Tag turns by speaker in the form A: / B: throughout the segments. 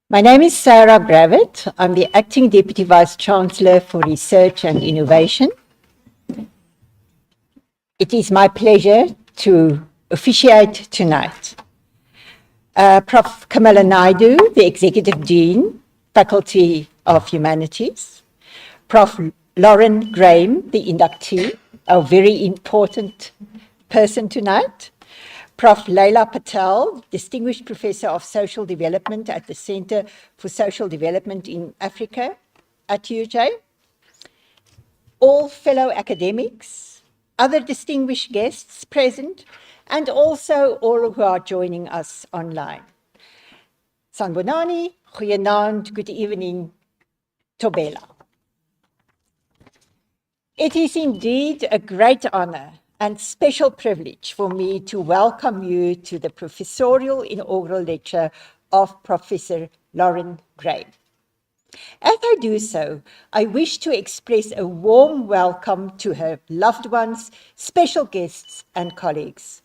A: My name is Sarah Bravitt. I'm the Acting Deputy Vice-Chancellor for Research and Innovation. It is my pleasure to officiate tonight. Prof. Kamala Naidu, the Executive Dean, Faculty of Humanities. Prof. Lauren Graham, the inductee, a very important person tonight. Prof. Leila Patel, Distinguished Professor of Social Development at the Center for Social Development in Africa at UJ. All fellow academics, other distinguished guests present, and also all who are joining us online. Sanbonani, goeienaand, good evening, Tobela. It is indeed a great honor and special privilege for me to welcome you to the Professorial Inaugural Lecture of Professor Lauren Graham. As I do so, I wish to express a warm welcome to her loved ones, special guests, and colleagues.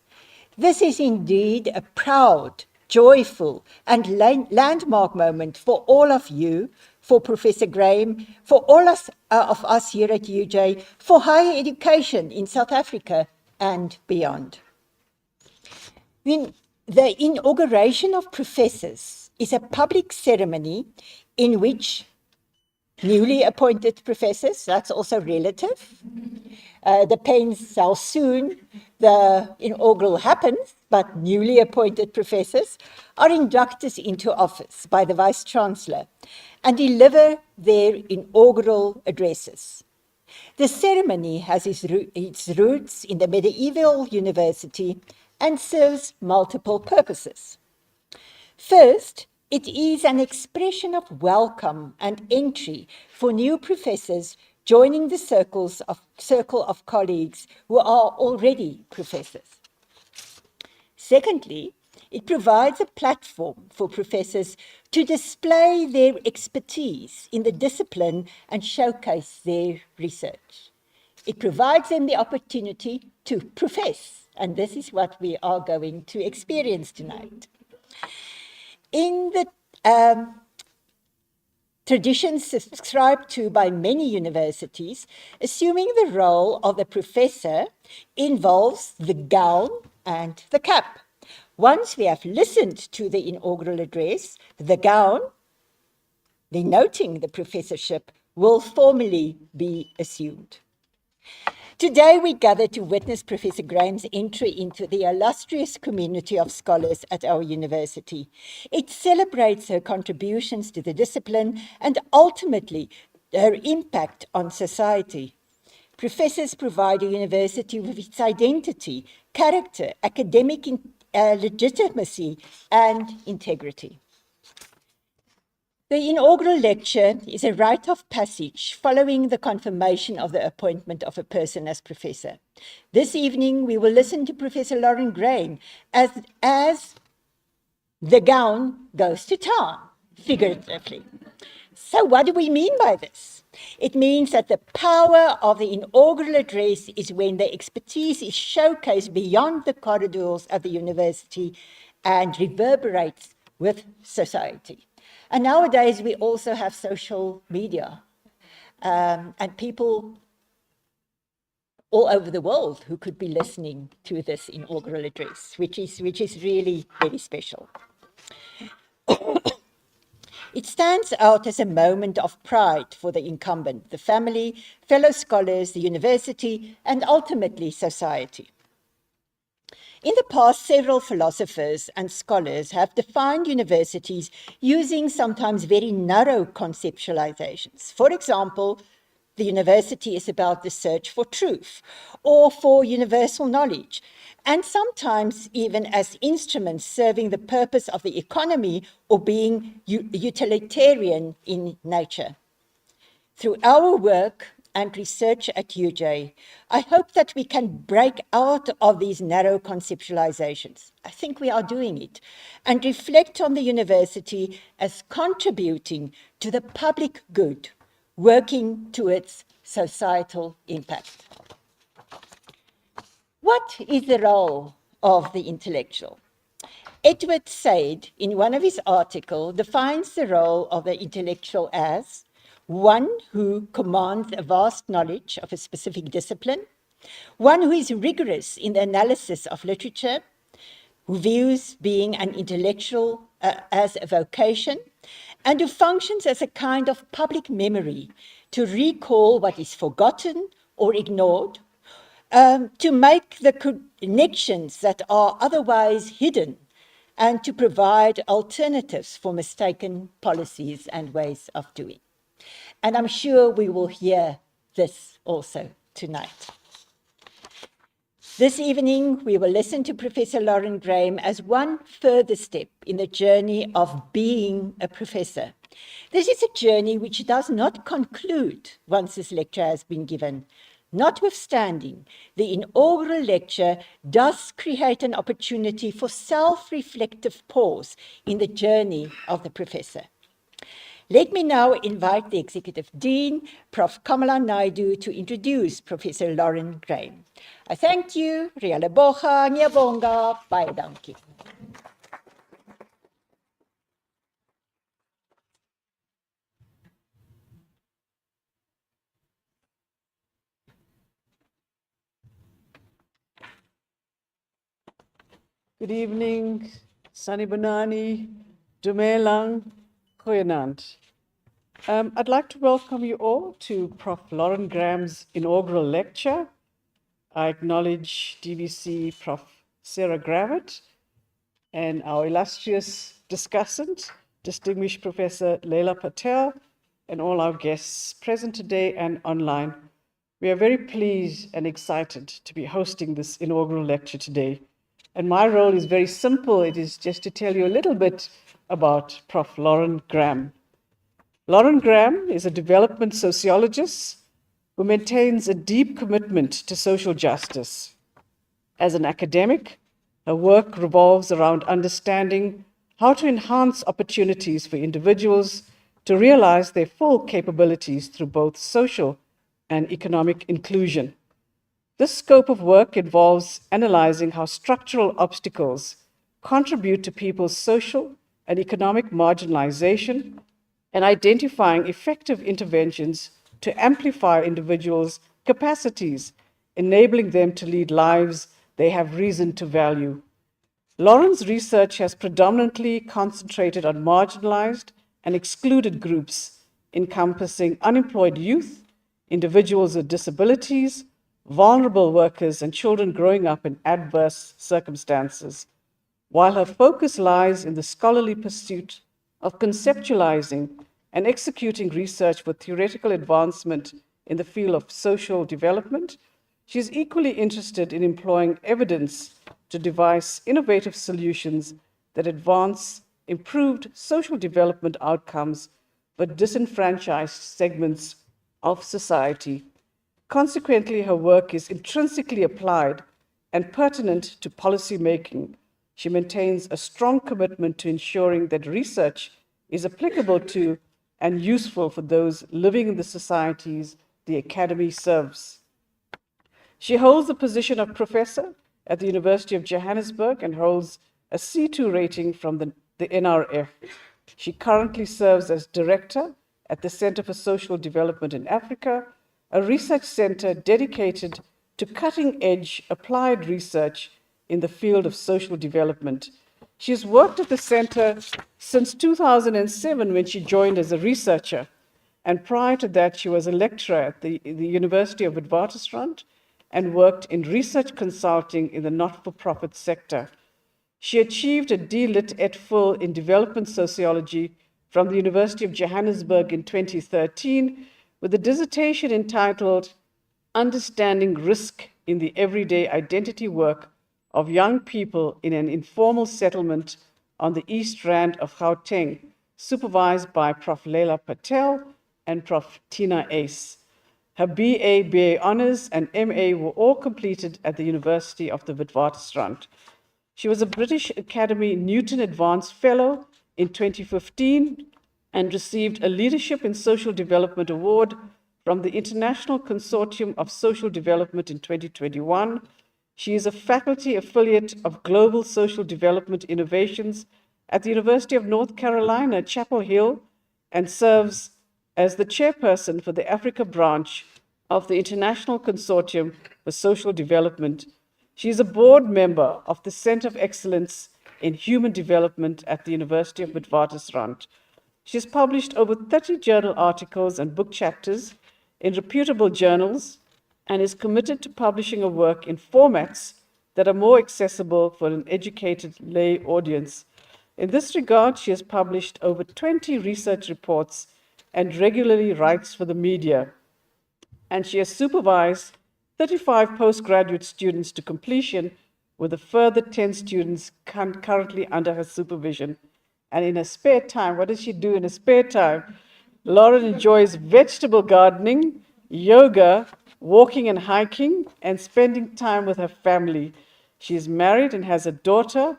A: This is indeed a proud, joyful, and landmark moment for all of you, for Professor Graham, for all of us here at UJ, for higher education in South Africa and beyond. The inauguration of professors is a public ceremony in which newly appointed professors, that's also relative, depends how soon the inaugural happens, but newly appointed professors are inducted into office by the Vice-Chancellor and deliver their inaugural addresses. The ceremony has its roots in the medieval university and serves multiple purposes. First, it is an expression of welcome and entry for new professors joining the circle of colleagues who are already professors. Secondly, it provides a platform for professors to display their expertise in the discipline and showcase their research. It provides them the opportunity to profess, and this is what we are going to experience tonight. In the tradition subscribed to by many universities, assuming the role of the professor involves the gown and the cap. Once we have listened to the inaugural address, the gown, denoting the professorship, will formally be assumed. Today we gather to witness Professor Graham's entry into the illustrious community of scholars at our university. It celebrates her contributions to the discipline and ultimately her impact on society. Professors provide a university with its identity, character, academic legitimacy, and integrity. The inaugural lecture is a rite of passage following the confirmation of the appointment of a person as professor. This evening, we will listen to Professor Lauren Graham as the gown goes to town, figuratively. So what do we mean by this? It means that the power of the inaugural address is when the expertise is showcased beyond the corridors of the university and reverberates with society. And nowadays, we also have social media and people all over the world who could be listening to this inaugural address, which is really very special. It stands out as a moment of pride for the incumbent, the family, fellow scholars, the university, and ultimately society. In the past, several philosophers and scholars have defined universities using sometimes very narrow conceptualizations. For example, the university is about the search for truth or for universal knowledge, and sometimes even as instruments serving the purpose of the economy or being utilitarian in nature. Through our work and research at UJ, I hope that we can break out of these narrow conceptualizations. I think we are doing it, and reflect on the university as contributing to the public good, working towards societal impact. What is the role of the intellectual? Edward Said, in one of his articles, defines the role of the intellectual as one who commands a vast knowledge of a specific discipline, one who is rigorous in the analysis of literature, who views being an intellectual as a vocation, and who functions as a kind of public memory to recall what is forgotten or ignored, to make the connections that are otherwise hidden, and to provide alternatives for mistaken policies and ways of doing. And I'm sure we will hear this also tonight. This evening, we will listen to Professor Lauren Graham as one further step in the journey of being a professor. This is a journey which does not conclude once this lecture has been given. Notwithstanding, the inaugural lecture does create an opportunity for self-reflective pause in the journey of the professor. Let me now invite the Executive Dean, Prof. Kamala Naidu, to introduce Professor Lauren Graham. I thank you. Ria leboga, ngiyabonga, baie dankie.
B: Good evening, Sanibonani, Dumelang, Goeienaand. I'd like to welcome you all to Prof. Lauren Graham's inaugural lecture. I acknowledge DVC Prof. Sarah Gravett and our illustrious discussant, distinguished Professor Leila Patel, and all our guests present today and online. We are very pleased and excited to be hosting this inaugural lecture today. And my role is very simple. It is just to tell you a little bit about Prof. Lauren Graham. Lauren Graham is a development sociologist who maintains a deep commitment to social justice. As an academic, her work revolves around understanding how to enhance opportunities for individuals to realize their full capabilities through both social and economic inclusion. This scope of work involves analyzing how structural obstacles contribute to people's social and economic marginalization and identifying effective interventions to amplify individuals' capacities, enabling them to lead lives they have reason to value. Lauren's research has predominantly concentrated on marginalized and excluded groups, encompassing unemployed youth, individuals with disabilities, vulnerable workers, and children growing up in adverse circumstances, while her focus lies in the scholarly pursuit of conceptualizing and executing research for theoretical advancement in the field of social development. She is equally interested in employing evidence to devise innovative solutions that advance improved social development outcomes for disenfranchised segments of society. Consequently, her work is intrinsically applied and pertinent to policy making. She maintains a strong commitment to ensuring that research is applicable to and useful for those living in the societies the Academy serves. She holds the position of professor at the University of Johannesburg and holds a C2 rating from the NRF. She currently serves as director at the Center for Social Development in Africa, a research center dedicated to cutting-edge applied research in the field of social development. She has worked at the center since 2007 when she joined as a researcher, and prior to that she was a lecturer at the University of Witwatersrand and worked in research consulting in the not-for-profit sector. She achieved a D.Lit. et Fil. In development sociology from the University of Johannesburg in 2013 with a dissertation entitled Understanding Risk in the Everyday Identity Work of Young People in an Informal Settlement on the East Rand of Gauteng, supervised by Prof. Leila Patel and Prof. Tina Ace. Her BA Honours, and MA were all completed at the University of the Witwatersrand. She was a British Academy Newton Advanced Fellow in 2015 and received a Leadership in Social Development Award from the International Consortium of Social Development in 2021 She is a faculty affiliate of Global Social Development Innovations at the University of North Carolina, Chapel Hill, and serves as the chairperson for the Africa branch of the International Consortium for Social Development. She is a board member of the Center of Excellence in Human Development at the University of Witwatersrand. She has published over 30 journal articles and book chapters in reputable journals and is committed to publishing her work in formats that are more accessible for an educated lay audience. In this regard, she has published over 20 research reports and regularly writes for the media. And she has supervised 35 postgraduate students to completion, with a further 10 students currently under her supervision. And in her spare time, what does she do in her spare time? Lauren enjoys vegetable gardening, yoga, walking and hiking, and spending time with her family. She is married and has a daughter,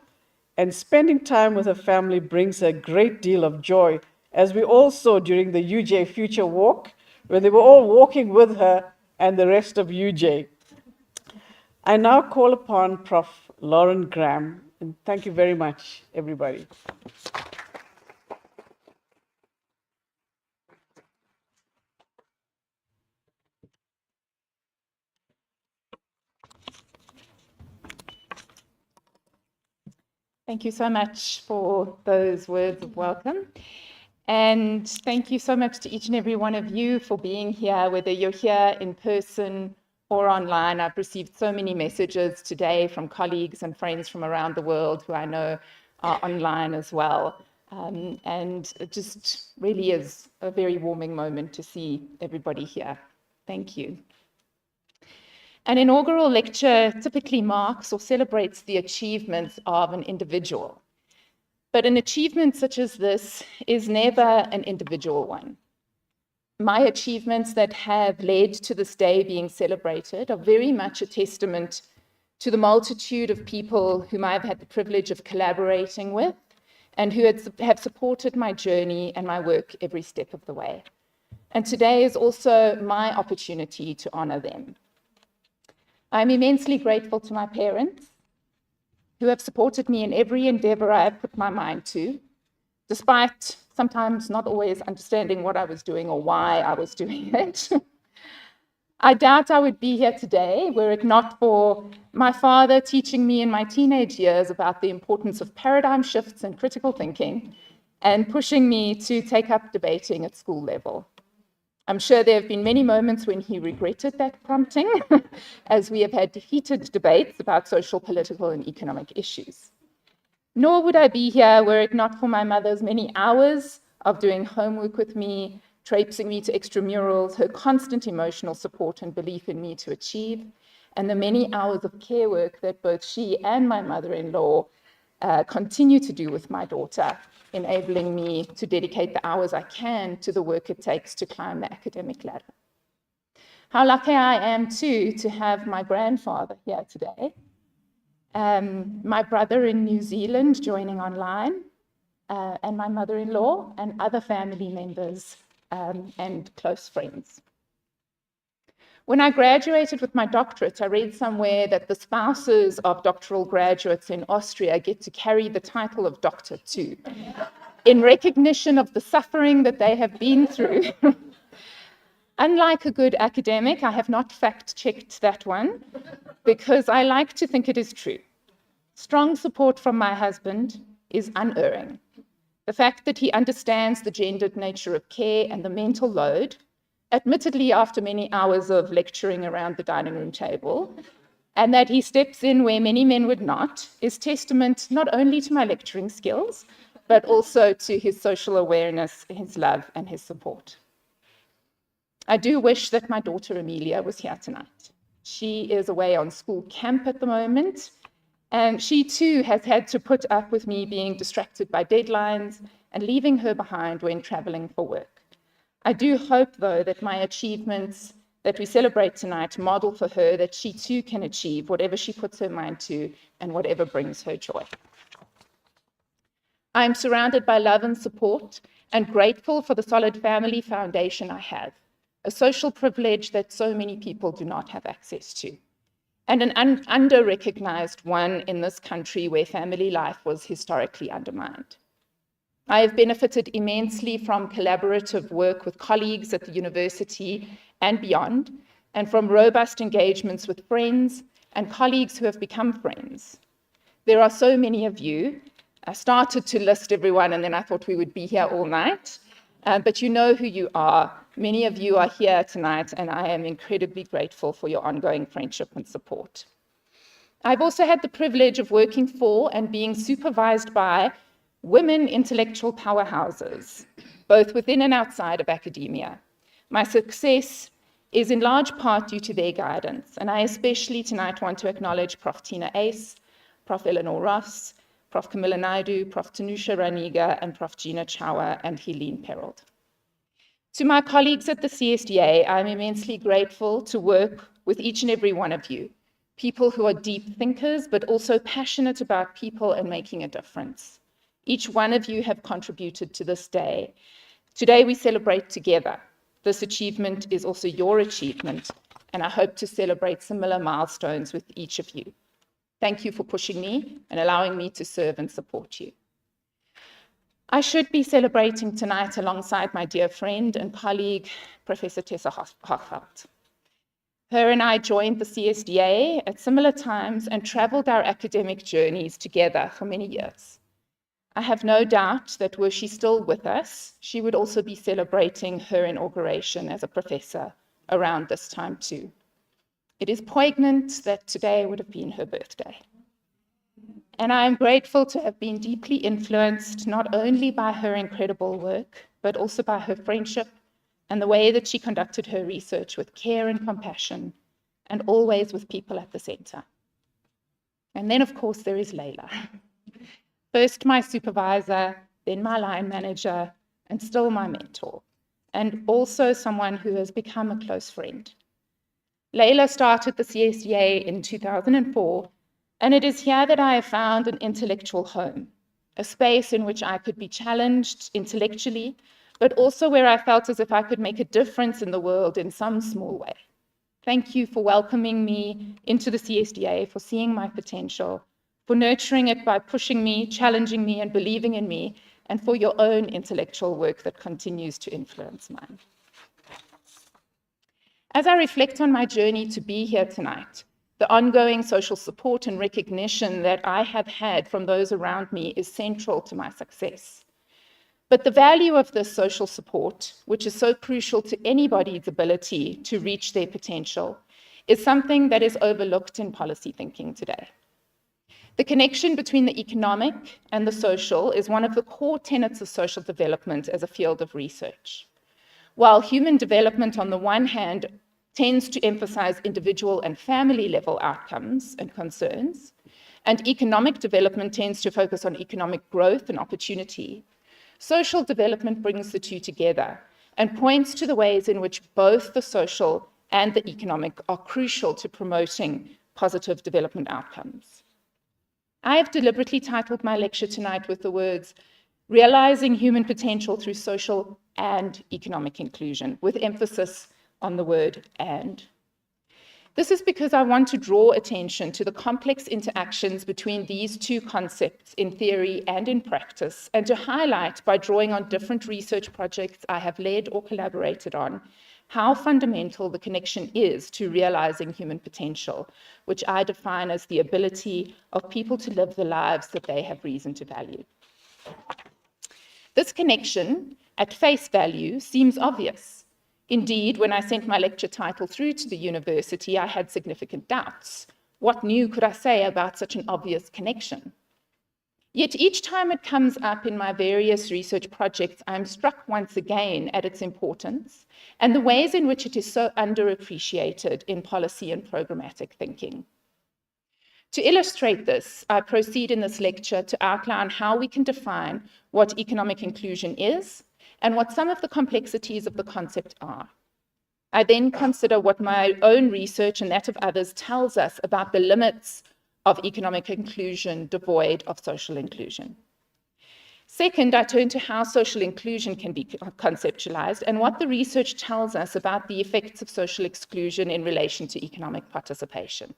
B: and spending time with her family brings her a great deal of joy, as we all saw during the UJ Future Walk, when they were all walking with her and the rest of UJ. I now call upon Prof. Lauren Graham, and thank you very much, everybody.
C: Thank you so much for those words of welcome. And thank you so much to each and every one of you for being here, whether you're here in person or online. I've received so many messages today from colleagues and friends from around the world who I know are online as well. And it just really is a very warming moment to see everybody here. Thank you. An inaugural lecture typically marks or celebrates the achievements of an individual. But an achievement such as this is never an individual one. My achievements that have led to this day being celebrated are very much a testament to the multitude of people whom I've had the privilege of collaborating with and who have supported my journey and my work every step of the way. And today is also my opportunity to honor them. I'm immensely grateful to my parents, who have supported me in every endeavor I have put my mind to, despite sometimes not always understanding what I was doing or why I was doing it. I doubt I would be here today were it not for my father teaching me in my teenage years about the importance of paradigm shifts and critical thinking, and pushing me to take up debating at school level. I'm sure there have been many moments when he regretted that prompting, as we have had heated debates about social, political, and economic issues. Nor would I be here were it not for my mother's many hours of doing homework with me, traipsing me to extramurals, her constant emotional support and belief in me to achieve, and the many hours of care work that both she and my mother-in-law continue to do with my daughter, enabling me to dedicate the hours I can to the work it takes to climb the academic ladder. How lucky I am, too, to have my grandfather here today, my brother in New Zealand joining online, and my mother-in-law and other family members and close friends. When I graduated with my doctorate, I read somewhere that the spouses of doctoral graduates in Austria get to carry the title of doctor too, in recognition of the suffering that they have been through. Unlike a good academic, I have not fact-checked that one, because I like to think it is true. Strong support from my husband is unerring. The fact that he understands the gendered nature of care and the mental load, admittedly after many hours of lecturing around the dining room table, and that he steps in where many men would not, is testament not only to my lecturing skills, but also to his social awareness, his love, and his support. I do wish that my daughter Amelia was here tonight. She is away on school camp at the moment, and she too has had to put up with me being distracted by deadlines and leaving her behind when traveling for work. I do hope, though, that my achievements that we celebrate tonight model for her that she too can achieve whatever she puts her mind to and whatever brings her joy. I am surrounded by love and support and grateful for the solid family foundation I have, a social privilege that so many people do not have access to. and an under-recognized one in this country where family life was historically undermined. I have benefited immensely from collaborative work with colleagues at the university and beyond, and from robust engagements with friends and colleagues who have become friends. There are so many of you. I started to list everyone, and then I thought we would be here all night. But you know who you are. Many of you are here tonight, and I am incredibly grateful for your ongoing friendship and support. I've also had the privilege of working for and being supervised by women intellectual powerhouses, both within and outside of academia. My success is in large part due to their guidance, and I especially tonight want to acknowledge Prof. Tina Ace, Prof. Eleanor Ross, Prof. Camilla Naidu, Prof. Tanusha Raniga, and Prof. Gina Chawa and Helene Perold. To my colleagues at the CSDA, I'm immensely grateful to work with each and every one of you, people who are deep thinkers, but also passionate about people and making a difference. Each one of you have contributed to this day. Today we celebrate together. This achievement is also your achievement, and I hope to celebrate similar milestones with each of you. Thank you for pushing me and allowing me to serve and support you. I should be celebrating tonight alongside my dear friend and colleague, Professor Tessa Hochfeldt. Her and I joined the CSDA at similar times and traveled our academic journeys together for many years. I have no doubt that were she still with us, she would also be celebrating her inauguration as a professor around this time too. It is poignant that today would have been her birthday. And I am grateful to have been deeply influenced not only by her incredible work, but also by her friendship and the way that she conducted her research with care and compassion, and always with people at the center. And then, of course, there is Leila. First my supervisor, then my line manager, and still my mentor, and also someone who has become a close friend. Leila started the CSDA in 2004, and it is here that I have found an intellectual home, a space in which I could be challenged intellectually, but also where I felt as if I could make a difference in the world in some small way. Thank you for welcoming me into the CSDA, for seeing my potential, for nurturing it by pushing me, challenging me, and believing in me, and for your own intellectual work that continues to influence mine. As I reflect on my journey to be here tonight, the ongoing social support and recognition that I have had from those around me is central to my success. But the value of this social support, which is so crucial to anybody's ability to reach their potential, is something that is overlooked in policy thinking today. The connection between the economic and the social is one of the core tenets of social development as a field of research. While human development, on the one hand, tends to emphasize individual and family level outcomes and concerns, and economic development tends to focus on economic growth and opportunity, social development brings the two together and points to the ways in which both the social and the economic are crucial to promoting positive development outcomes. I have deliberately titled my lecture tonight with the words, "Realizing Human Potential Through Social and Economic Inclusion," with emphasis on the word "and." This is because I want to draw attention to the complex interactions between these two concepts in theory and in practice, and to highlight, by drawing on different research projects I have led or collaborated on, how fundamental the connection is to realizing human potential, which I define as the ability of people to live the lives that they have reason to value. This connection, at face value, seems obvious. Indeed, when I sent my lecture title through to the university, I had significant doubts. What new could I say about such an obvious connection? Yet each time it comes up in my various research projects, I'm struck once again at its importance and the ways in which it is so underappreciated in policy and programmatic thinking. To illustrate this, I proceed in this lecture to outline how we can define what economic inclusion is and what some of the complexities of the concept are. I then consider what my own research and that of others tells us about the limits of economic inclusion devoid of social inclusion. Second, I turn to how social inclusion can be conceptualized and what the research tells us about the effects of social exclusion in relation to economic participation.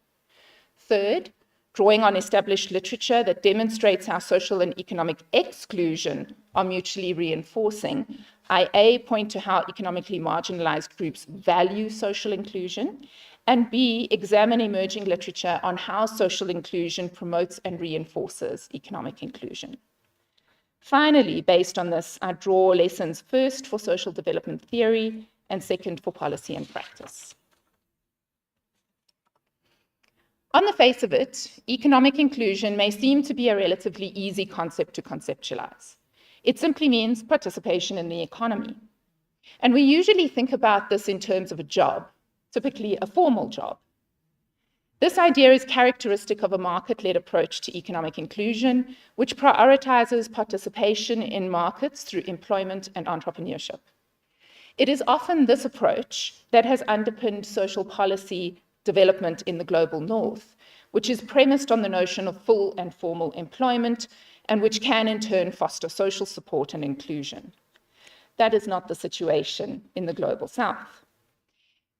C: Third, drawing on established literature that demonstrates how social and economic exclusion are mutually reinforcing, I A, point to how economically marginalized groups value social inclusion, and B, examine emerging literature on how social inclusion promotes and reinforces economic inclusion. Finally, based on this, I draw lessons first for social development theory and second for policy and practice. On the face of it, economic inclusion may seem to be a relatively easy concept to conceptualize. It simply means participation in the economy. And we usually think about this in terms of a job, typically a formal job. This idea is characteristic of a market-led approach to economic inclusion, which prioritizes participation in markets through employment and entrepreneurship. It is often this approach that has underpinned social policy development in the global north, which is premised on the notion of full and formal employment, and which can in turn foster social support and inclusion. That is not the situation in the global south.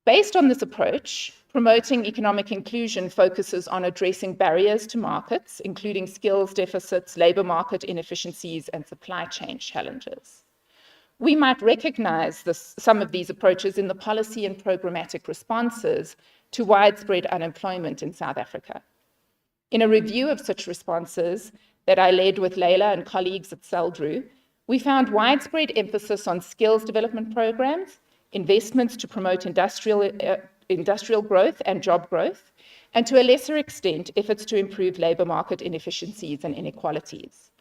C: Based on this approach, promoting economic inclusion focuses on addressing barriers to markets, including skills deficits, labor market inefficiencies, and supply chain challenges. We might recognize some of these approaches in the policy and programmatic responses to widespread unemployment in South Africa. In a review of such responses that I led with Leila and colleagues at CELDRU, we found widespread emphasis on skills development programs, investments to promote industrial growth and job growth, and to a lesser extent, efforts to improve labor market inefficiencies and inequalities.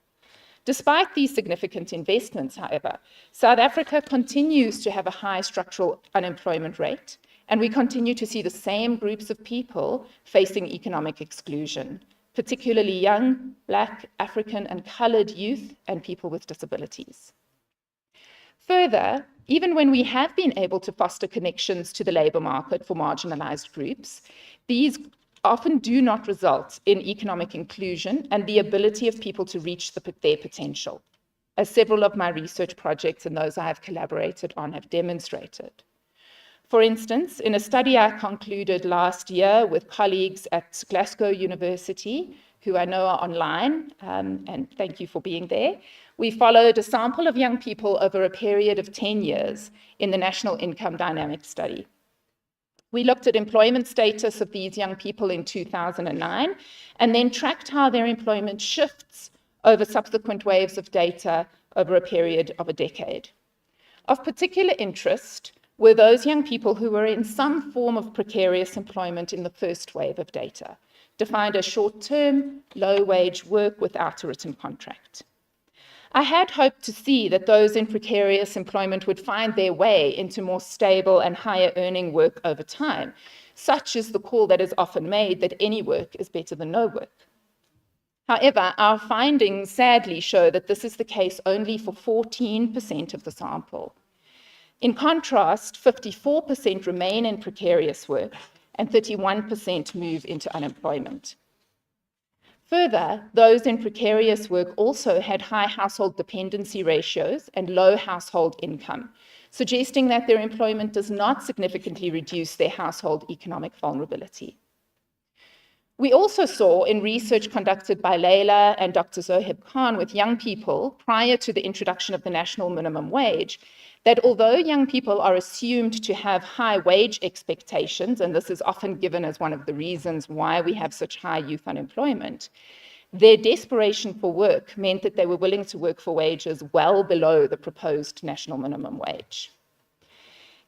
C: Despite these significant investments, however, South Africa continues to have a high structural unemployment rate, and we continue to see the same groups of people facing economic exclusion, particularly young, Black, African, and colored youth and people with disabilities. Further, even when we have been able to foster connections to the labor market for marginalized groups, these often do not result in economic inclusion and the ability of people to reach their potential, as several of my research projects and those I have collaborated on have demonstrated. For instance, in a study I concluded last year with colleagues at Glasgow University, who I know are online, and thank you for being there, we followed a sample of young people over a period of 10 years in the National Income Dynamics study. We looked at employment status of these young people in 2009, and then tracked how their employment shifts over subsequent waves of data over a period of a decade. Of particular interest were those young people who were in some form of precarious employment in the first wave of data, defined as short-term, low-wage work without a written contract. I had hoped to see that those in precarious employment would find their way into more stable and higher earning work over time. Such is the call that is often made that any work is better than no work. However, our findings sadly show that this is the case only for 14% of the sample. In contrast, 54% remain in precarious work and 31% move into unemployment. Further, those in precarious work also had high household dependency ratios and low household income, suggesting that their employment does not significantly reduce their household economic vulnerability. We also saw in research conducted by Leila and Dr. Zohib Khan with young people prior to the introduction of the national minimum wage, that although young people are assumed to have high wage expectations, and this is often given as one of the reasons why we have such high youth unemployment, their desperation for work meant that they were willing to work for wages well below the proposed national minimum wage.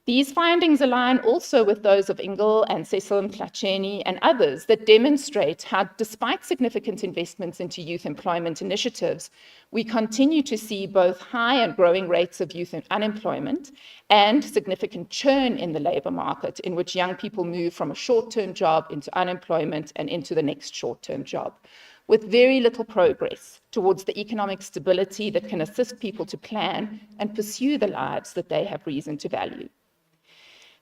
C: These findings align also with those of Ingle and Cecil Mtlacheni and others that demonstrate how, despite significant investments into youth employment initiatives, we continue to see both high and growing rates of youth unemployment and significant churn in the labor market, in which young people move from a short-term job into unemployment and into the next short-term job, with very little progress towards the economic stability that can assist people to plan and pursue the lives that they have reason to value.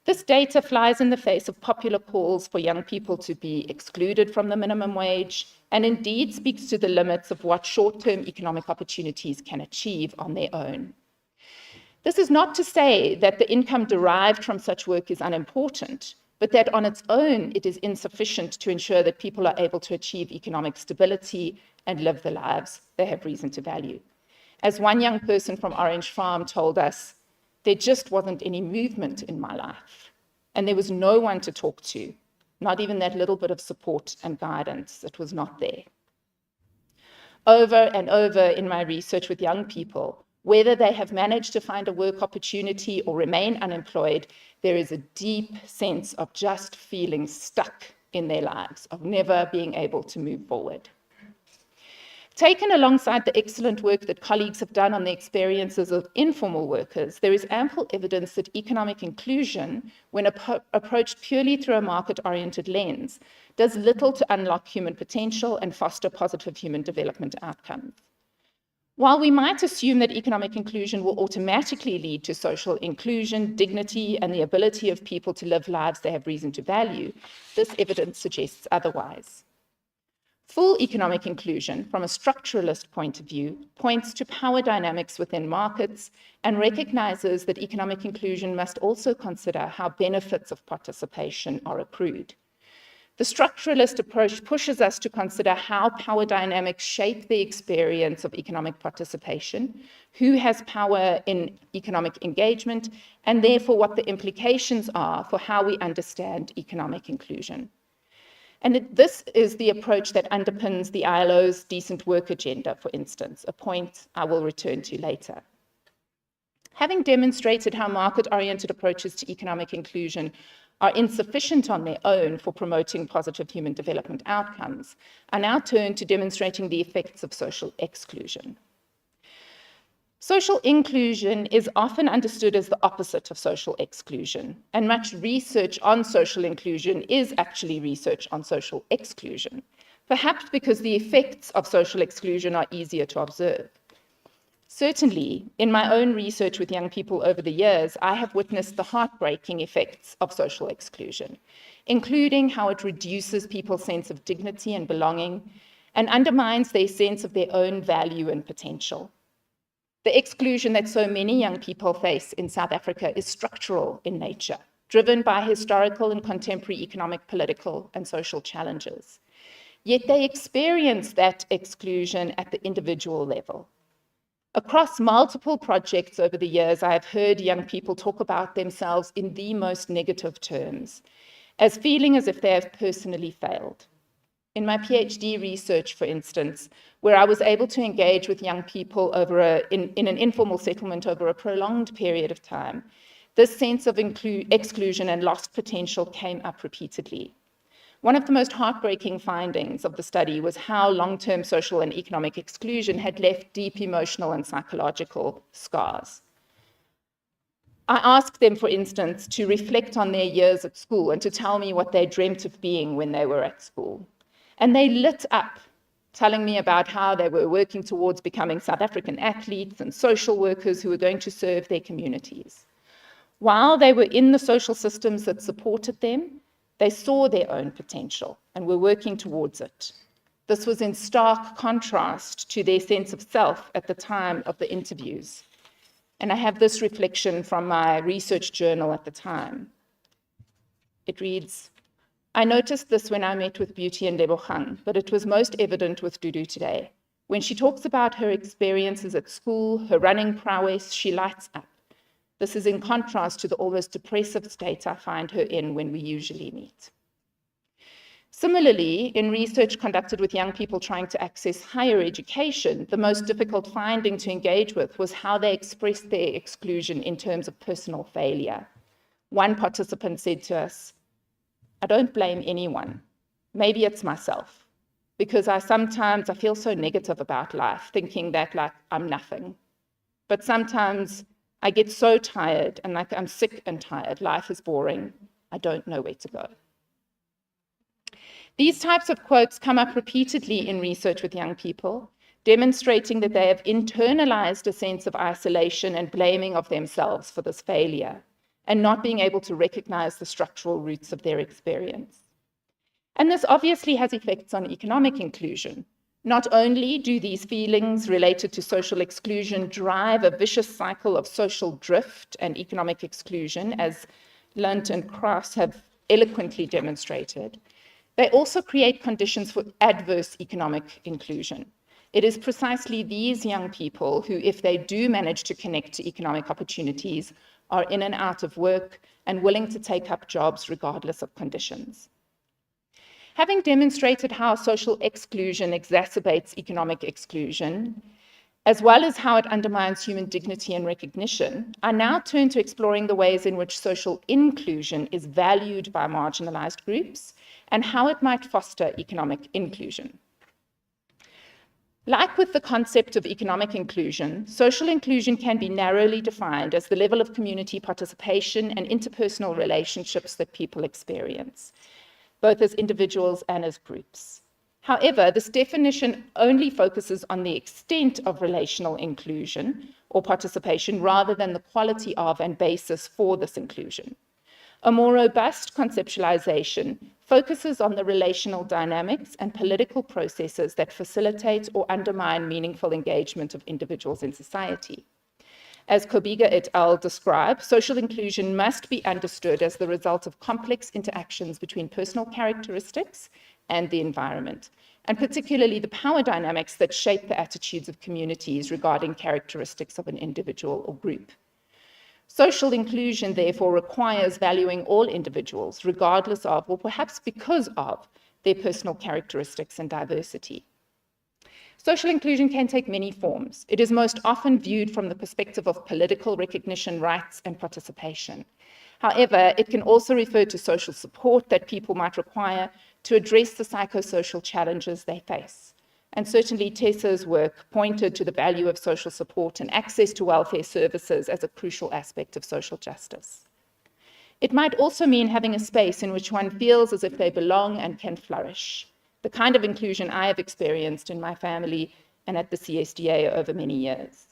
C: This data flies in the face of popular calls for young people to be excluded from the minimum wage, and indeed speaks to the limits of what short-term economic opportunities can achieve on their own. This is not to say that the income derived from such work is unimportant, but that on its own, it is insufficient to ensure that people are able to achieve economic stability and live the lives they have reason to value. As one young person from Orange Farm told us, there just wasn't any movement in my life, and there was no one to talk to, not even that little bit of support and guidance that was not there. Over and over in my research with young people, whether they have managed to find a work opportunity or remain unemployed, there is a deep sense of just feeling stuck in their lives, of never being able to move forward. Taken alongside the excellent work that colleagues have done on the experiences of informal workers, there is ample evidence that economic inclusion, when approached purely through a market-oriented lens, does little to unlock human potential and foster positive human development outcomes. While we might assume that economic inclusion will automatically lead to social inclusion, dignity, and the ability of people to live lives they have reason to value, this evidence suggests otherwise. Full economic inclusion, from a structuralist point of view, points to power dynamics within markets and recognizes that economic inclusion must also consider how benefits of participation are accrued. The structuralist approach pushes us to consider how power dynamics shape the experience of economic participation, who has power in economic engagement, and therefore what the implications are for how we understand economic inclusion. And this is the approach that underpins the ILO's decent work agenda, for instance, a point I will return to later. Having demonstrated how market-oriented approaches to economic inclusion are insufficient on their own for promoting positive human development outcomes, I now turn to demonstrating the effects of social exclusion. Social inclusion is often understood as the opposite of social exclusion, and much research on social inclusion is actually research on social exclusion, perhaps because the effects of social exclusion are easier to observe. Certainly, in my own research with young people over the years, I have witnessed the heartbreaking effects of social exclusion, including how it reduces people's sense of dignity and belonging and undermines their sense of their own value and potential. The exclusion that so many young people face in South Africa is structural in nature, driven by historical and contemporary economic, political, and social challenges. Yet they experience that exclusion at the individual level. Across multiple projects over the years, I have heard young people talk about themselves in the most negative terms, as feeling as if they have personally failed. In my PhD research, for instance, where I was able to engage with young people in an informal settlement over a prolonged period of time, this sense of exclusion and lost potential came up repeatedly. One of the most heartbreaking findings of the study was how long-term social and economic exclusion had left deep emotional and psychological scars. I asked them, for instance, to reflect on their years at school and to tell me what they dreamt of being when they were at school. And they lit up, telling me about how they were working towards becoming South African athletes and social workers who were going to serve their communities. While they were in the social systems that supported them, they saw their own potential and were working towards it. This was in stark contrast to their sense of self at the time of the interviews. And I have this reflection from my research journal at the time. It reads, I noticed this when I met with Beauty and Lebogang, but it was most evident with Dudu today. When she talks about her experiences at school, her running prowess, she lights up. This is in contrast to the almost depressive state I find her in when we usually meet. Similarly, in research conducted with young people trying to access higher education, the most difficult finding to engage with was how they expressed their exclusion in terms of personal failure. One participant said to us, I don't blame anyone. Maybe it's myself, because I feel so negative about life, thinking that I'm nothing. But sometimes I get so tired and I'm sick and tired. Life is boring. I don't know where to go. These types of quotes come up repeatedly in research with young people, demonstrating that they have internalized a sense of isolation and blaming of themselves for this failure, and not being able to recognize the structural roots of their experience. And this obviously has effects on economic inclusion. Not only do these feelings related to social exclusion drive a vicious cycle of social drift and economic exclusion, as Lunt and Cross have eloquently demonstrated, they also create conditions for adverse economic inclusion. It is precisely these young people who, if they do manage to connect to economic opportunities, are in and out of work and willing to take up jobs regardless of conditions. Having demonstrated how social exclusion exacerbates economic exclusion, as well as how it undermines human dignity and recognition, I now turn to exploring the ways in which social inclusion is valued by marginalized groups and how it might foster economic inclusion. Like with the concept of economic inclusion, social inclusion can be narrowly defined as the level of community participation and interpersonal relationships that people experience, both as individuals and as groups. However, this definition only focuses on the extent of relational inclusion or participation rather than the quality of and basis for this inclusion. A more robust conceptualization focuses on the relational dynamics and political processes that facilitate or undermine meaningful engagement of individuals in society. As Kobiga et al. Describe, social inclusion must be understood as the result of complex interactions between personal characteristics and the environment, and particularly the power dynamics that shape the attitudes of communities regarding characteristics of an individual or group. Social inclusion, therefore, requires valuing all individuals, regardless of, or perhaps because of, their personal characteristics and diversity. Social inclusion can take many forms. It is most often viewed from the perspective of political recognition, rights, and participation. However, it can also refer to social support that people might require to address the psychosocial challenges they face. And certainly Tessa's work pointed to the value of social support and access to welfare services as a crucial aspect of social justice. It might also mean having a space in which one feels as if they belong and can flourish, the kind of inclusion I have experienced in my family and at the CSDA over many years.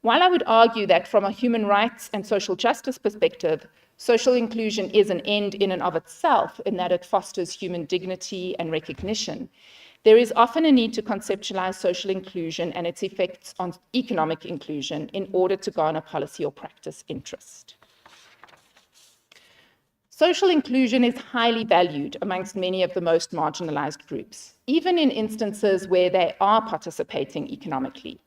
C: While I would argue that from a human rights and social justice perspective, social inclusion is an end in and of itself in that it fosters human dignity and recognition, there is often a need to conceptualize social inclusion and its effects on economic inclusion in order to garner policy or practice interest. Social inclusion is highly valued amongst many of the most marginalized groups, even in instances where they are participating economically.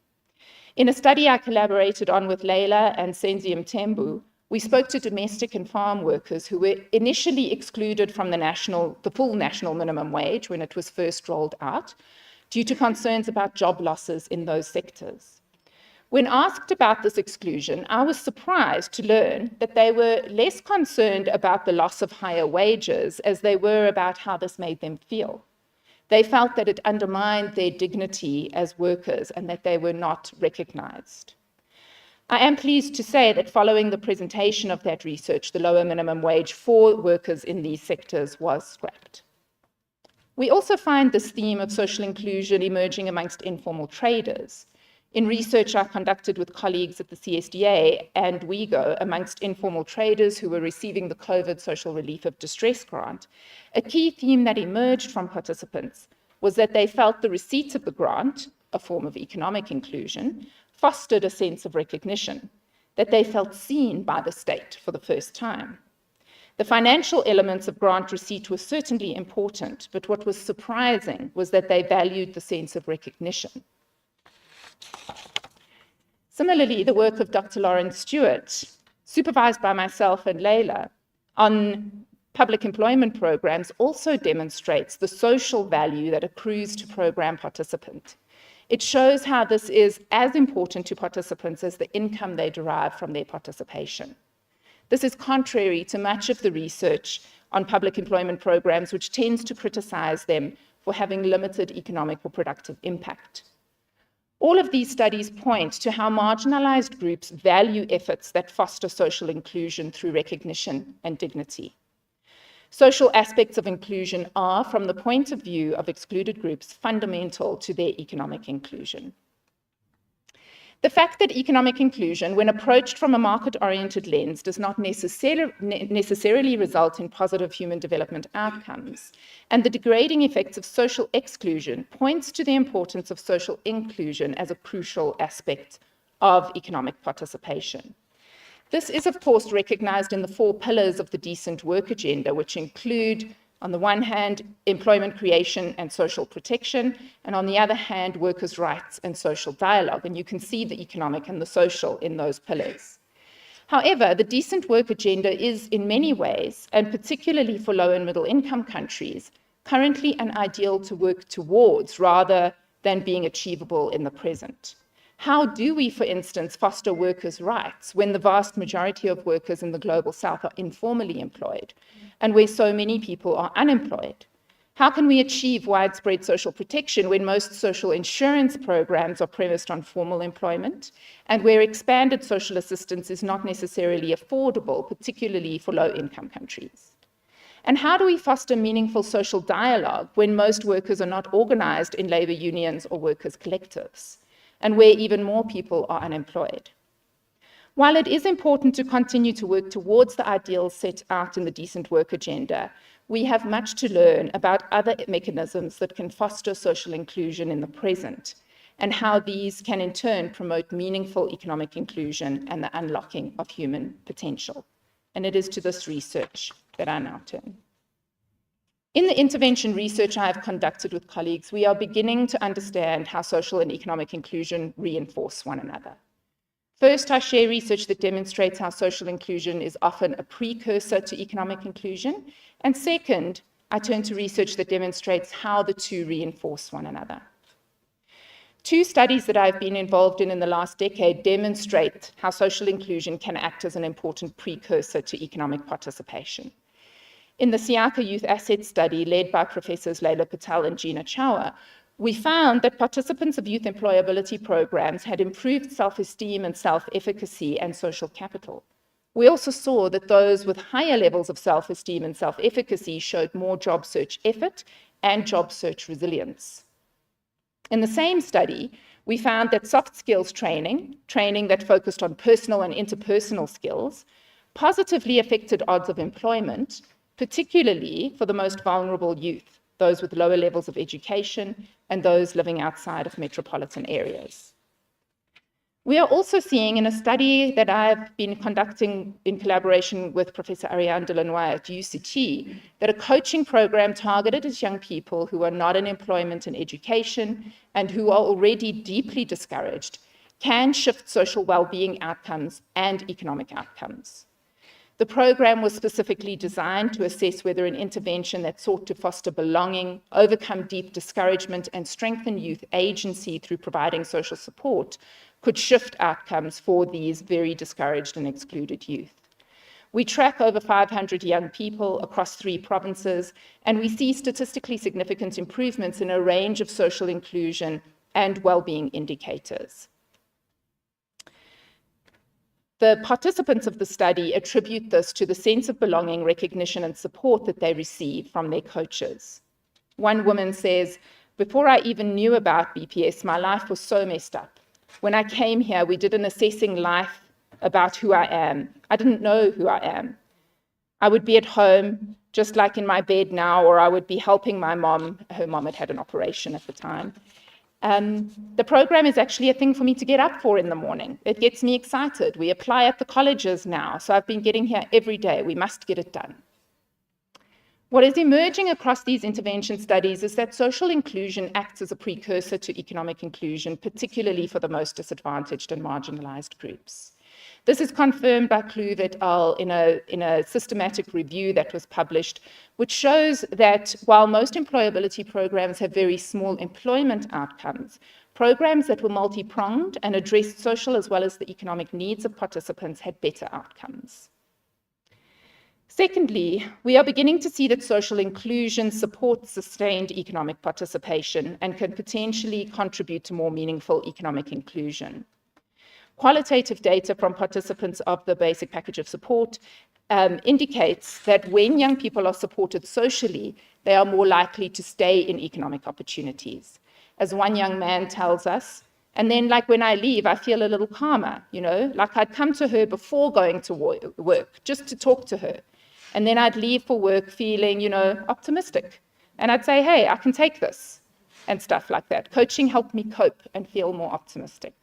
C: In a study I collaborated on with Leila and Senzi Mthembu, we spoke to domestic and farm workers who were initially excluded from the full national minimum wage when it was first rolled out, due to concerns about job losses in those sectors. When asked about this exclusion, I was surprised to learn that they were less concerned about the loss of higher wages as they were about how this made them feel. They felt that it undermined their dignity as workers and that they were not recognized. I am pleased to say that following the presentation of that research, the lower minimum wage for workers in these sectors was scrapped. We also find this theme of social inclusion emerging amongst informal traders. In research I conducted with colleagues at the CSDA and WeGo amongst informal traders who were receiving the COVID Social Relief of Distress grant, a key theme that emerged from participants was that they felt the receipt of the grant, a form of economic inclusion, fostered a sense of recognition, that they felt seen by the state for the first time. The financial elements of grant receipt were certainly important, but what was surprising was that they valued the sense of recognition. Similarly, the work of Dr. Lauren Stewart, supervised by myself and Leila, on public employment programs also demonstrates the social value that accrues to program participants. It shows how this is as important to participants as the income they derive from their participation. This is contrary to much of the research on public employment programs, which tends to criticize them for having limited economic or productive impact. All of these studies point to how marginalized groups value efforts that foster social inclusion through recognition and dignity. Social aspects of inclusion are, from the point of view of excluded groups, fundamental to their economic inclusion. The fact that economic inclusion, when approached from a market-oriented lens, does not necessarily result in positive human development outcomes, and the degrading effects of social exclusion points to the importance of social inclusion as a crucial aspect of economic participation. This is, of course, recognized in the 4 pillars of the decent work agenda, which include, on the one hand, employment creation and social protection, and on the other hand, workers' rights and social dialogue. And you can see the economic and the social in those pillars. However, the decent work agenda is in many ways, and particularly for low and middle income countries, currently an ideal to work towards rather than being achievable in the present. How do we, for instance, foster workers' rights when the vast majority of workers in the global south are informally employed and where so many people are unemployed? How can we achieve widespread social protection when most social insurance programs are premised on formal employment and where expanded social assistance is not necessarily affordable, particularly for low-income countries? And how do we foster meaningful social dialogue when most workers are not organized in labor unions or workers' collectives, and where even more people are unemployed? While it is important to continue to work towards the ideals set out in the decent work agenda, we have much to learn about other mechanisms that can foster social inclusion in the present, and how these can in turn promote meaningful economic inclusion and the unlocking of human potential. And it is to this research that I now turn. In the intervention research I have conducted with colleagues, we are beginning to understand how social and economic inclusion reinforce one another. First, I share research that demonstrates how social inclusion is often a precursor to economic inclusion. And second, I turn to research that demonstrates how the two reinforce one another. 2 studies that I've been involved in the last decade demonstrate how social inclusion can act as an important precursor to economic participation. In the Siaka Youth Asset Study, led by Professors Leila Patel and Gina Chauer, we found that participants of youth employability programs had improved self-esteem and self-efficacy and social capital. We also saw that those with higher levels of self-esteem and self-efficacy showed more job search effort and job search resilience. In the same study, we found that soft skills training that focused on personal and interpersonal skills, positively affected odds of employment, particularly for the most vulnerable youth, those with lower levels of education and those living outside of metropolitan areas. We are also seeing in a study that I've been conducting in collaboration with Professor Ariane Delanoy at UCT, that a coaching program targeted at young people who are not in employment and education and who are already deeply discouraged can shift social well-being outcomes and economic outcomes. The program was specifically designed to assess whether an intervention that sought to foster belonging, overcome deep discouragement, and strengthen youth agency through providing social support could shift outcomes for these very discouraged and excluded youth. We track over 500 young people across 3 provinces, and we see statistically significant improvements in a range of social inclusion and well-being indicators. The participants of the study attribute this to the sense of belonging, recognition, and support that they receive from their coaches. One woman says, "Before I even knew about BPS, my life was so messed up. When I came here, we did an assessing life about who I am. I didn't know who I am. I would be at home, just like in my bed now, or I would be helping my mom. Her mom had had an operation at the time. The program is actually a thing for me to get up for in the morning. It gets me excited. We apply at the colleges now, so I've been getting here every day. We must get it done." What is emerging across these intervention studies is that social inclusion acts as a precursor to economic inclusion, particularly for the most disadvantaged and marginalized groups. This is confirmed by Kluve et al. In a systematic review that was published, which shows that while most employability programs have very small employment outcomes, programs that were multi-pronged and addressed social as well as the economic needs of participants had better outcomes. Secondly, we are beginning to see that social inclusion supports sustained economic participation and can potentially contribute to more meaningful economic inclusion. Qualitative data from participants of the basic package of support indicates that when young people are supported socially, they are more likely to stay in economic opportunities. As one young man tells us, "And then like when I leave, I feel a little calmer, like I'd come to her before going to work, just to talk to her. And then I'd leave for work feeling, optimistic. And I'd say, hey, I can take this," and stuff like that. Coaching helped me cope and feel more optimistic.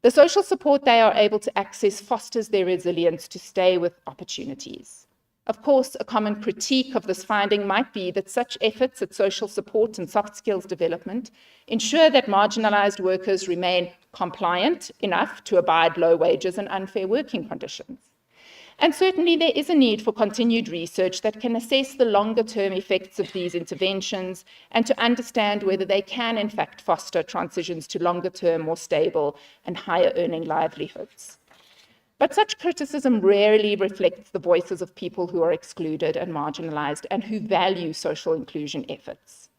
C: The social support they are able to access fosters their resilience to stay with opportunities. Of course, a common critique of this finding might be that such efforts at social support and soft skills development ensure that marginalized workers remain compliant enough to abide low wages and unfair working conditions. And certainly there is a need for continued research that can assess the longer-term effects of these interventions and to understand whether they can in fact foster transitions to longer-term, more stable and higher-earning livelihoods. But such criticism rarely reflects the voices of people who are excluded and marginalized and who value social inclusion efforts.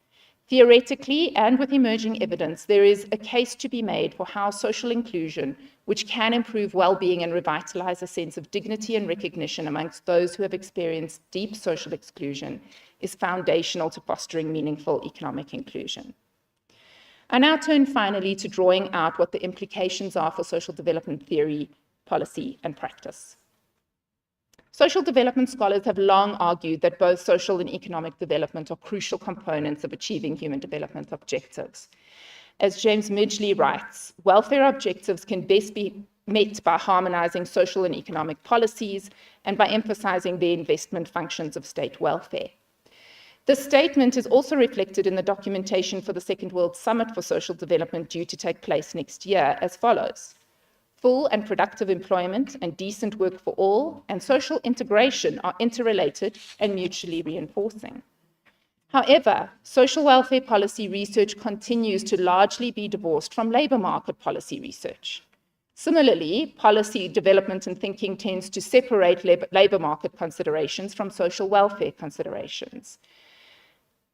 C: Theoretically, and with emerging evidence, there is a case to be made for how social inclusion, which can improve well-being and revitalize a sense of dignity and recognition amongst those who have experienced deep social exclusion, is foundational to fostering meaningful economic inclusion. I now turn finally to drawing out what the implications are for social development theory, policy, and practice. Social development scholars have long argued that both social and economic development are crucial components of achieving human development objectives. As James Midgley writes, welfare objectives can best be met by harmonizing social and economic policies and by emphasizing the investment functions of state welfare. This statement is also reflected in the documentation for the Second World Summit for Social Development due to take place next year as follows. Full and productive employment and decent work for all and social integration are interrelated and mutually reinforcing. However, social welfare policy research continues to largely be divorced from labor market policy research. Similarly, policy development and thinking tends to separate labor market considerations from social welfare considerations.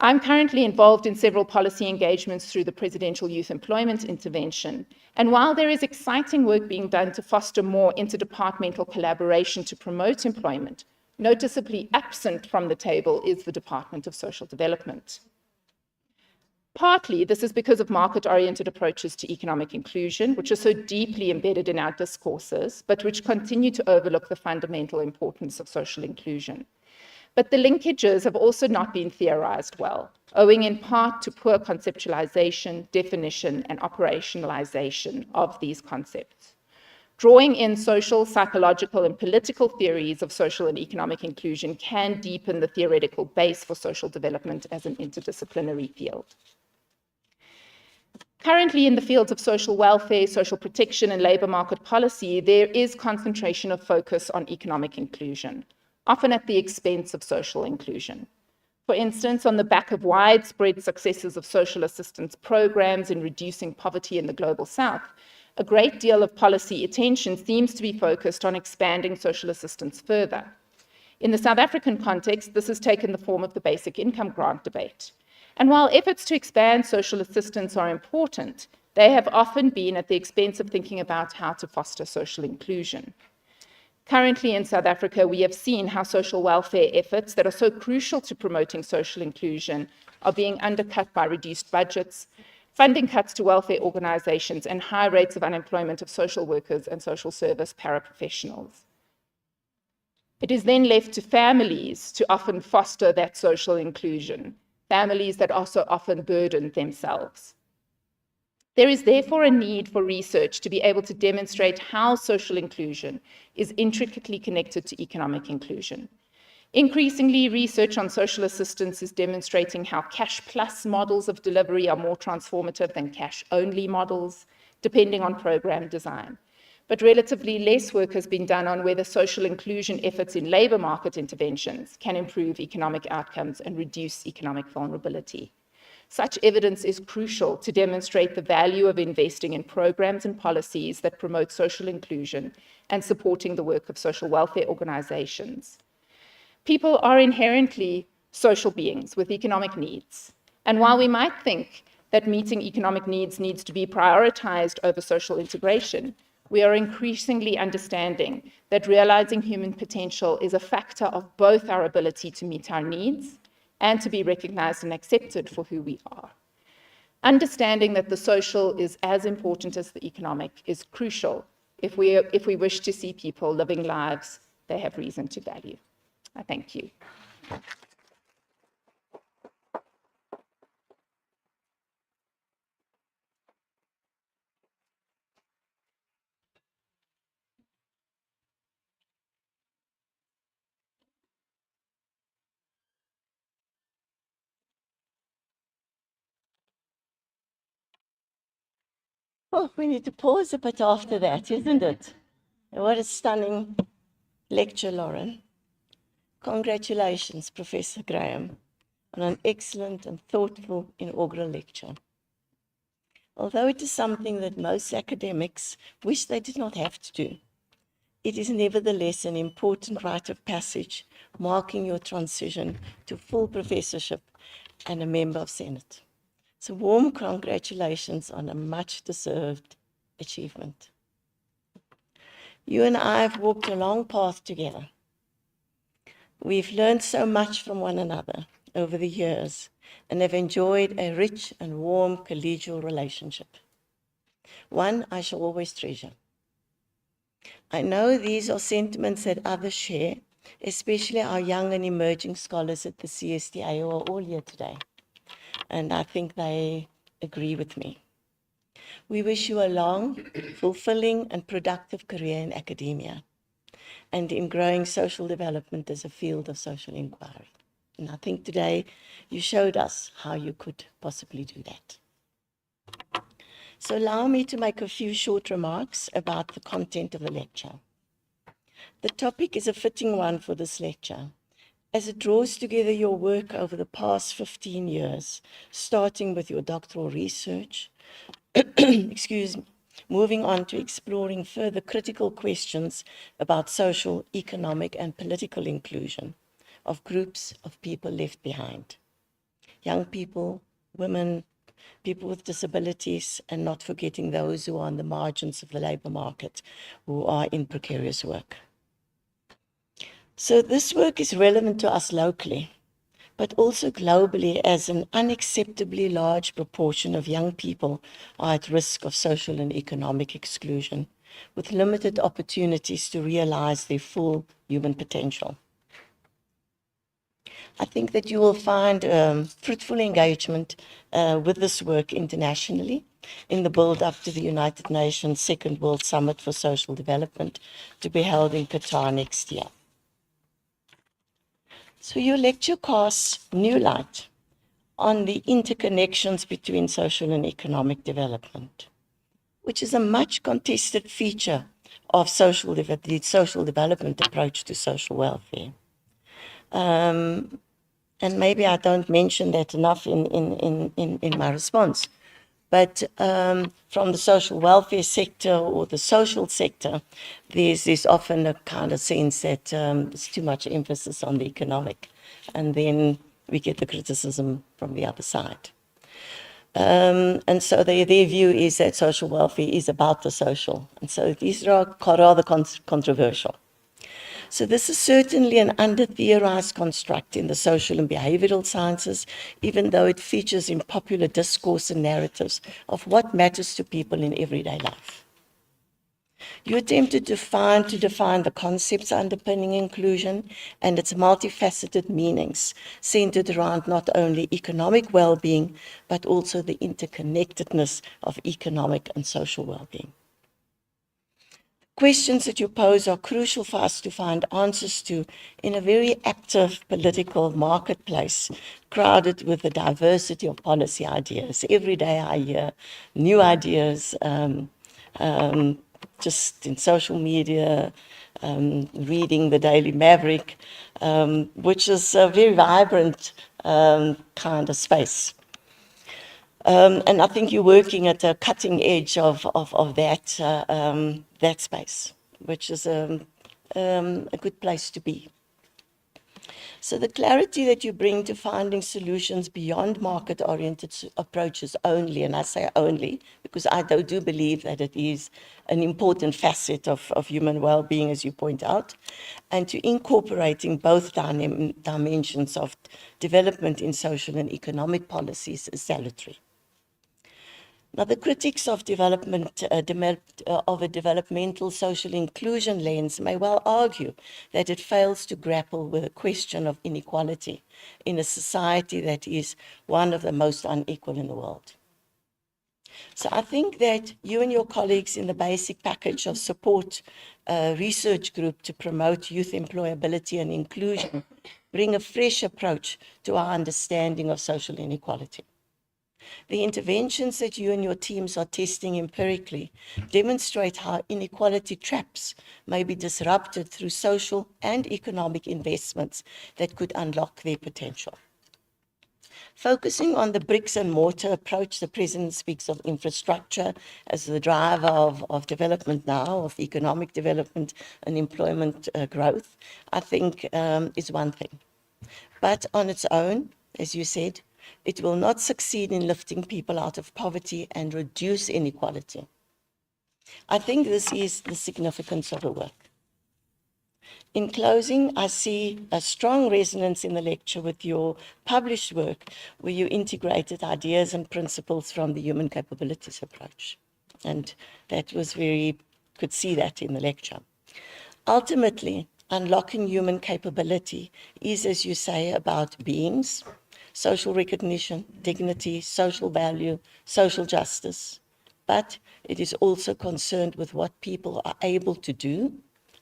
C: I'm currently involved in several policy engagements through the Presidential Youth Employment Intervention. And while there is exciting work being done to foster more interdepartmental collaboration to promote employment, noticeably absent from the table is the Department of Social Development. Partly, this is because of market-oriented approaches to economic inclusion, which are so deeply embedded in our discourses, but which continue to overlook the fundamental importance of social inclusion. But the linkages have also not been theorized well, owing in part to poor conceptualization, definition, and operationalization of these concepts. Drawing in social, psychological, and political theories of social and economic inclusion can deepen the theoretical base for social development as an interdisciplinary field. Currently, in the fields of social welfare, social protection, and labor market policy, there is concentration of focus on economic inclusion, often at the expense of social inclusion. For instance, on the back of widespread successes of social assistance programs in reducing poverty in the global south, a great deal of policy attention seems to be focused on expanding social assistance further. In the South African context, this has taken the form of the basic income grant debate. And while efforts to expand social assistance are important, they have often been at the expense of thinking about how to foster social inclusion. Currently in South Africa, we have seen how social welfare efforts that are so crucial to promoting social inclusion are being undercut by reduced budgets, funding cuts to welfare organizations, and high rates of unemployment of social workers and social service paraprofessionals. It is then left to families to often foster that social inclusion, families that also often burden themselves. There is therefore a need for research to be able to demonstrate how social inclusion is intricately connected to economic inclusion. Increasingly, research on social assistance is demonstrating how cash-plus models of delivery are more transformative than cash-only models, depending on program design. But relatively less work has been done on whether social inclusion efforts in labor market interventions can improve economic outcomes and reduce economic vulnerability. Such evidence is crucial to demonstrate the value of investing in programs and policies that promote social inclusion and supporting the work of social welfare organizations. People are inherently social beings with economic needs. And while we might think that meeting economic needs to be prioritized over social integration, we are increasingly understanding that realizing human potential is a factor of both our ability to meet our needs and to be recognized and accepted for who we are. Understanding that the social is as important as the economic is crucial if we wish to see people living lives they have reason to value. I thank you.
D: Oh, we need to pause a bit after that, isn't it? What a stunning lecture, Lauren. Congratulations, Professor Graham, on an excellent and thoughtful inaugural lecture. Although it is something that most academics wish they did not have to do, it is nevertheless an important rite of passage marking your transition to full professorship and a member of Senate. So warm congratulations on a much-deserved achievement. You and I have walked a long path together. We've learned so much from one another over the years and have enjoyed a rich and warm collegial relationship. One I shall always treasure. I know these are sentiments that others share, especially our young and emerging scholars at the CSTA who are all here today. And I think they agree with me. We wish you a long, fulfilling, and productive career in academia and in growing social development as a field of social inquiry. And I think today you showed us how you could possibly do that. So allow me to make a few short remarks about the content of the lecture. The topic is a fitting one for this lecture, as it draws together your work over the past 15 years, starting with your doctoral research, excuse me, moving on to exploring further critical questions about social, economic, and political inclusion of groups of people left behind. Young people, women, people with disabilities, and not forgetting those who are on the margins of the labor market, who are in precarious work. So this work is relevant to us locally, but also globally, as an unacceptably large proportion of young people are at risk of social and economic exclusion, with limited opportunities to realize their full human potential. I think that you will find fruitful engagement with this work internationally in the build-up to the United Nations Second World Summit for Social Development to be held in Qatar next year. So your lecture casts new light on the interconnections between social and economic development, which is a much contested feature of the social development approach to social welfare. And maybe I don't mention that enough in my response. But from the social welfare sector or the social sector, there's often a kind of sense that there's too much emphasis on the economic, and then we get the criticism from the other side. And so their view is that social welfare is about the social. And so these are rather controversial. So this is certainly an under-theorized construct in the social and behavioral sciences, even though it features in popular discourse and narratives of what matters to people in everyday life. You attempted to define the concepts underpinning inclusion and its multifaceted meanings, centered around not only economic well-being, but also the interconnectedness of economic and social well-being. Questions that you pose are crucial for us to find answers to in a very active political marketplace, crowded with the diversity of policy ideas. Every day I hear new ideas, just in social media, reading the Daily Maverick, which is a very vibrant kind of space. And I think you're working at a cutting edge of that space, which is a good place to be. So the clarity that you bring to finding solutions beyond market-oriented approaches only, and I say only because I do believe that it is an important facet of human well-being, as you point out, and to incorporating both dimensions of development in social and economic policies is salutary. Now, the critics of development, of a developmental social inclusion lens may well argue that it fails to grapple with the question of inequality in a society that is one of the most unequal in the world. So I think that you and your colleagues in the basic package of support research group to promote youth employability and inclusion bring a fresh approach to our understanding of social inequality. The interventions that you and your teams are testing empirically demonstrate how inequality traps may be disrupted through social and economic investments that could unlock their potential. Focusing on the bricks and mortar approach, the President speaks of infrastructure as the driver of development now, of economic development and employment growth, I think is one thing. But on its own, as you said, it will not succeed in lifting people out of poverty and reduce inequality. I think this is the significance of the work. In closing, I see a strong resonance in the lecture with your published work, where you integrated ideas and principles from the human capabilities approach. And that was could see that in the lecture. Ultimately, unlocking human capability is, as you say, about beings, social recognition, dignity, social value, social justice. But it is also concerned with what people are able to do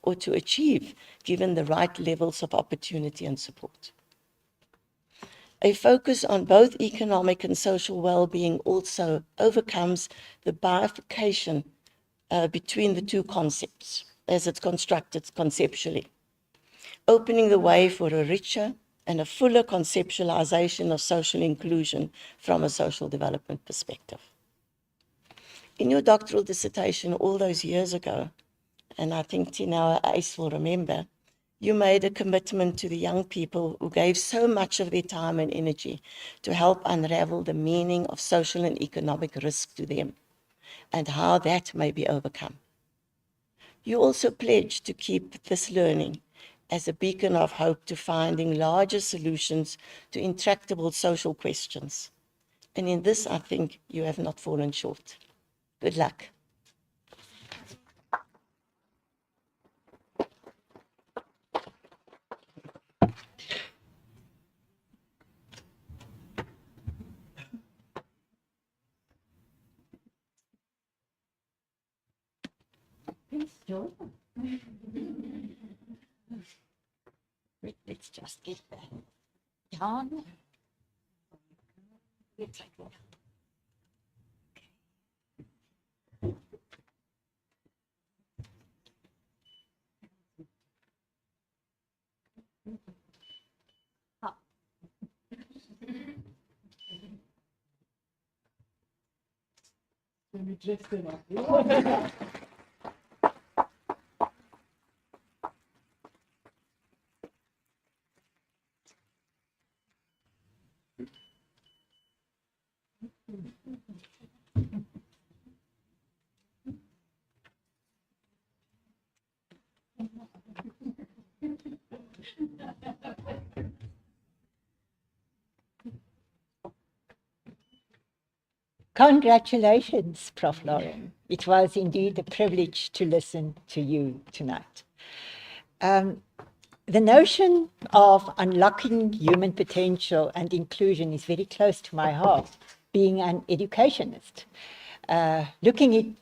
D: or to achieve, given the right levels of opportunity and support. A focus on both economic and social well-being also overcomes the bifurcation between the two concepts as it's constructed conceptually, opening the way for a richer and a fuller conceptualization of social inclusion from a social development perspective. In your doctoral dissertation all those years ago, and I think Tina Ace will remember, you made a commitment to the young people who gave so much of their time and energy to help unravel the meaning of social and economic risk to them and how that may be overcome. You also pledged to keep this learning as a beacon of hope to finding larger solutions to intractable social questions. And in this, I think you have not fallen short. Good luck. Let's just get that down. Let's take that.
A: Congratulations, Prof. Lauren. It was indeed a privilege to listen to you tonight. The notion of unlocking human potential and inclusion is very close to my heart, being an educationist. Looking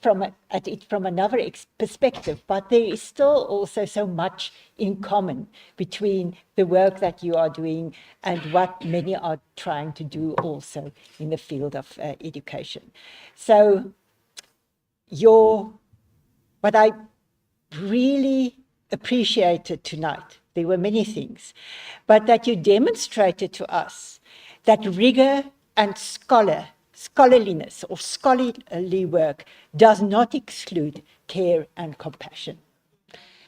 A: at it from another perspective, but there is still also so much in common between the work that you are doing and what many are trying to do also in the field of education. So what I really appreciated tonight, there were many things, but that you demonstrated to us that rigor and scholarliness or scholarly work does not exclude care and compassion.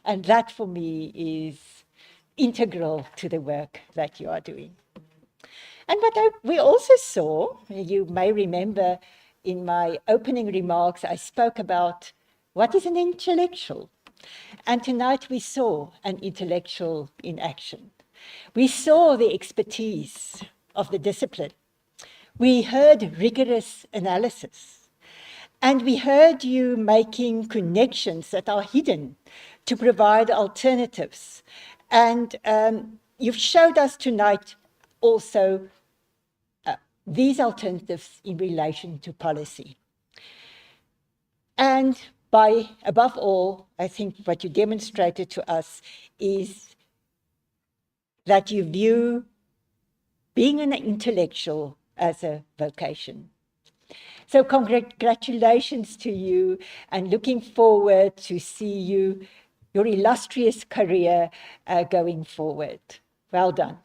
A: And that for me is integral to the work that you are doing. And what we also saw, you may remember in my opening remarks, I spoke about what is an intellectual. And tonight we saw an intellectual in action. We saw the expertise of the discipline. We heard rigorous analysis. And we heard you making connections that are hidden to provide alternatives. And you've showed us tonight also these alternatives in relation to policy. And above all, I think what you demonstrated to us is that you view being an intellectual as a vocation, So congratulations to you, and looking forward to see you, your illustrious career going forward. Well done.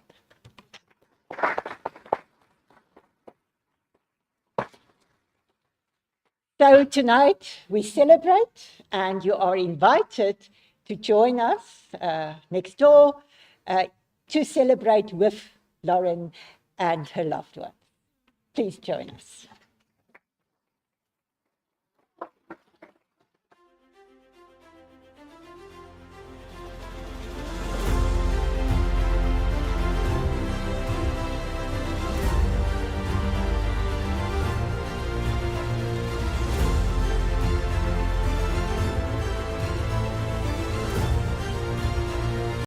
A: So tonight we celebrate, and you are invited to join us next door to celebrate with Lauren and her loved ones. Please join us.